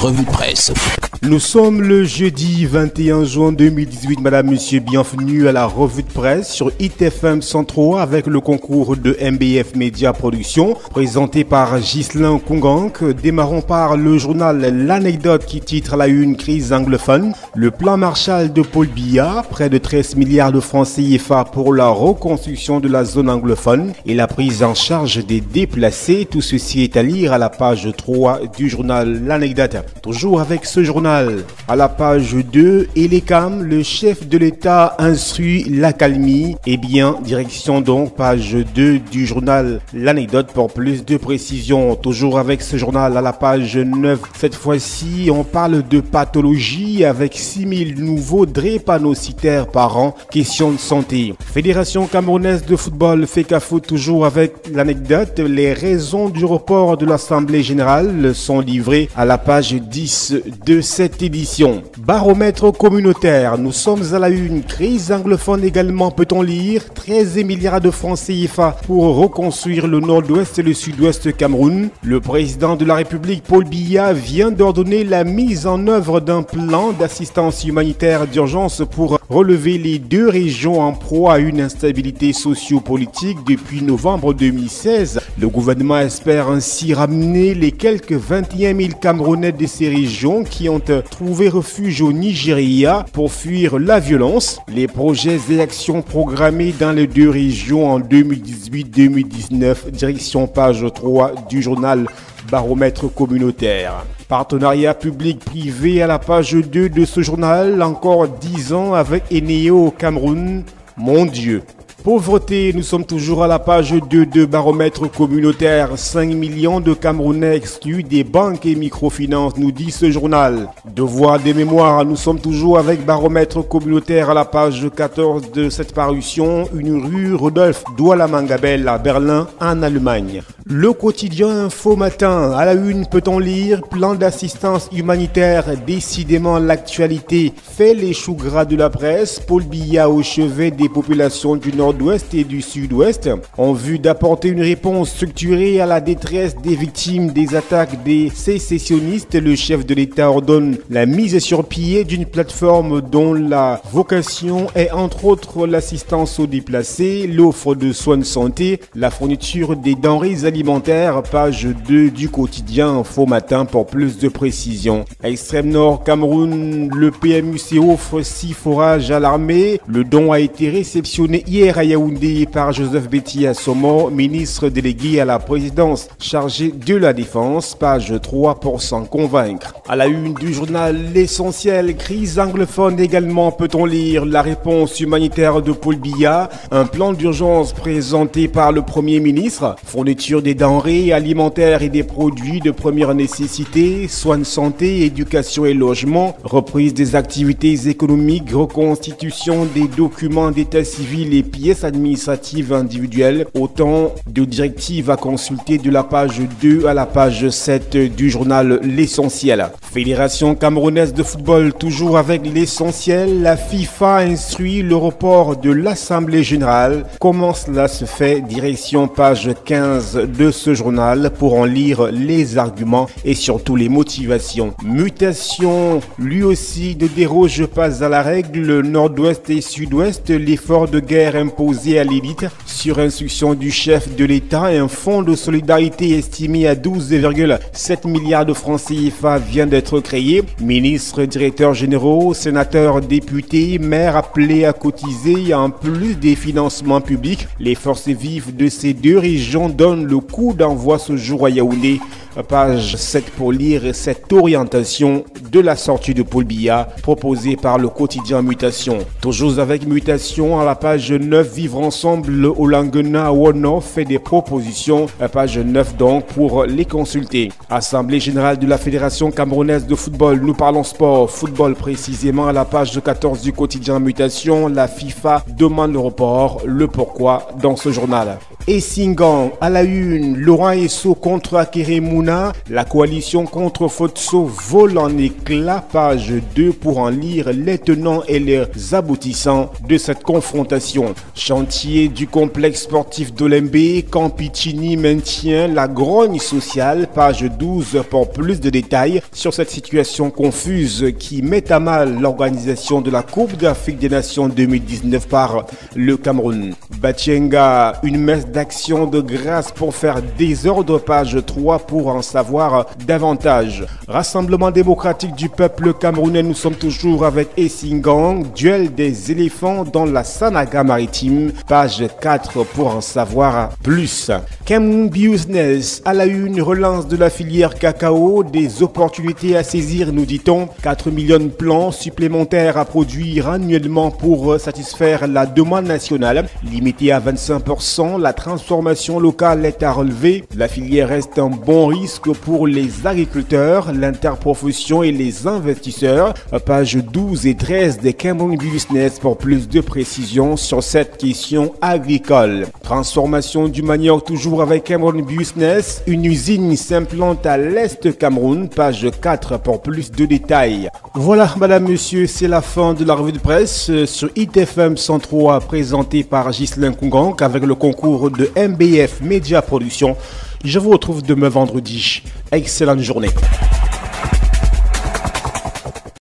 revue de presse. Nous sommes le jeudi 21 juin 2018. Madame, monsieur, bienvenue à la revue de presse sur ITFM 103 avec le concours de MBF Média Production présenté par Ghislain Kongank. Démarrons par le journal L'Anecdote qui titre à la une crise anglophone. Le plan Marshall de Paul Biya, près de 13 milliards de francs CFA pour la reconstruction de la zone anglophone et la prise en charge des déplacés. Tout ceci est à lire à la page 3 du journal L'Anecdote. Toujours avec ce journal, à la page 2, Elecam, le chef de l'État instruit l'accalmie. Eh bien, direction donc page 2 du journal L'Anecdote pour plus de précisions. Toujours avec ce journal à la page 9. Cette fois-ci, on parle de pathologie avec 6000 nouveaux drépanocytaires par an. Question de santé. Fédération camerounaise de football FECAFOOT, toujours avec l'anecdote. Les raisons du report de l'Assemblée générale sont livrées à la page 10 de cette édition. Baromètre communautaire, nous sommes à la une. Crise anglophone également, peut-on lire. 13 milliards de francs CFA pour reconstruire le nord-ouest et le sud-ouest Cameroun. Le président de la République, Paul Biya, vient d'ordonner la mise en œuvre d'un plan d'assistance humanitaire d'urgence pour relever les deux régions en proie à une instabilité socio-politique depuis novembre 2016. Le gouvernement espère ainsi ramener les quelques 21 000 Camerounais de ces régions qui ont trouvé refuge au Nigeria pour fuir la violence. Les projets et actions programmés dans les deux régions en 2018-2019, direction page 3 du journal Baromètre communautaire. Partenariat public-privé à la page 2 de ce journal, encore 10 ans avec Eneo au Cameroun. Mon Dieu! Pauvreté, nous sommes toujours à la page 2 de Baromètre communautaire. 5 millions de Camerounais exclus des banques et microfinances, nous dit ce journal. Devoir des mémoires, nous sommes toujours avec Baromètre communautaire à la page 14 de cette parution. Une rue Rodolphe Douala Mangabel à Berlin, en Allemagne. Le quotidien Info Matin, à la une peut-on lire plan d'assistance humanitaire. Décidément l'actualité fait les choux gras de la presse. Paul Biya au chevet des populations du nord-ouest et du sud-ouest en vue d'apporter une réponse structurée à la détresse des victimes des attaques des sécessionnistes. Le chef de l'État ordonne la mise sur pied d'une plateforme dont la vocation est entre autres l'assistance aux déplacés, l'offre de soins de santé, la fourniture des denrées alimentaires. Page 2 du quotidien Info Matin pour plus de précisions. Extrême Nord Cameroun, le PMUC offre 6 forages à l'armée. Le don a été réceptionné hier à Yaoundé par Joseph Betty Assomo, ministre délégué à la présidence chargé de la défense. Page 3 pour s'en convaincre. À la une du journal L'Essentiel, crise anglophone également, peut-on lire la réponse humanitaire de Paul Biya, un plan d'urgence présenté par le Premier ministre, fourniture des denrées alimentaires et des produits de première nécessité, soins de santé, éducation et logement, reprise des activités économiques, reconstitution des documents d'état civil et pièces administratives individuelles. Autant de directives à consulter de la page 2 à la page 7 du journal L'Essentiel. Fédération camerounaise de football, toujours avec l'essentiel. La FIFA instruit le report de l'Assemblée générale. Comment cela se fait? Direction page 15 de ce journal pour en lire les arguments et surtout les motivations. Mutation, lui aussi ne déroge pas à la règle. Nord-ouest et sud-ouest, l'effort de guerre imposé à l'élite sur instruction du chef de l'État. Un fonds de solidarité estimé à 12,7 milliards de francs CFA vient d'être créé. Ministres, directeurs généraux, sénateurs, députés, maires appelés à cotiser en plus des financements publics. Les forces vives de ces deux régions donnent le coup d'envoi ce jour à Yaoundé. Page 7 pour lire cette orientation de la sortie de Paul Biya proposée par le quotidien Mutation. Toujours avec Mutation, à la page 9, Vivre ensemble au Languena Wono fait des propositions. Page 9 donc pour les consulter. Assemblée générale de la Fédération camerounaise de football, nous parlons sport, football précisément à la page 14 du quotidien Mutation. La FIFA demande le report, le pourquoi dans ce journal. Et Singan à la une, Laurent Esso contre Akeremouna, la coalition contre Fotso vole en éclats, page 2 pour en lire les tenants et les aboutissants de cette confrontation. Chantier du complexe sportif d'Olembe, Campicini maintient la grogne sociale, page 12 pour plus de détails sur cette situation confuse qui met à mal l'organisation de la Coupe d'Afrique des Nations 2019 par le Cameroun. Batienga, une messe d'action de grâce pour faire désordre, page 3 pour en savoir davantage. Rassemblement démocratique du peuple camerounais, nous sommes toujours avec Essingang, duel des éléphants dans la Sanaga maritime, page 4 pour en savoir plus. Cameroun Business, à la une, relance de la filière cacao, des opportunités à saisir, nous dit-on. 4 millions de plants supplémentaires à produire annuellement pour satisfaire la demande nationale, limitée à 25%. La transformation locale est à relever. La filière reste un bon risque pour les agriculteurs, l'interprofession et les investisseurs. Page 12 et 13 des Cameroun Business pour plus de précisions sur cette question agricole. Transformation du manioc toujours avec Cameroun Business. Une usine s'implante à l'Est Cameroun. Page 4 pour plus de détails. Voilà, madame, monsieur, c'est la fin de la revue de presse sur ITFM 103 présentée par Ghislain Koungang avec le concours de MBF Média Production. Je vous retrouve demain vendredi. Excellente journée.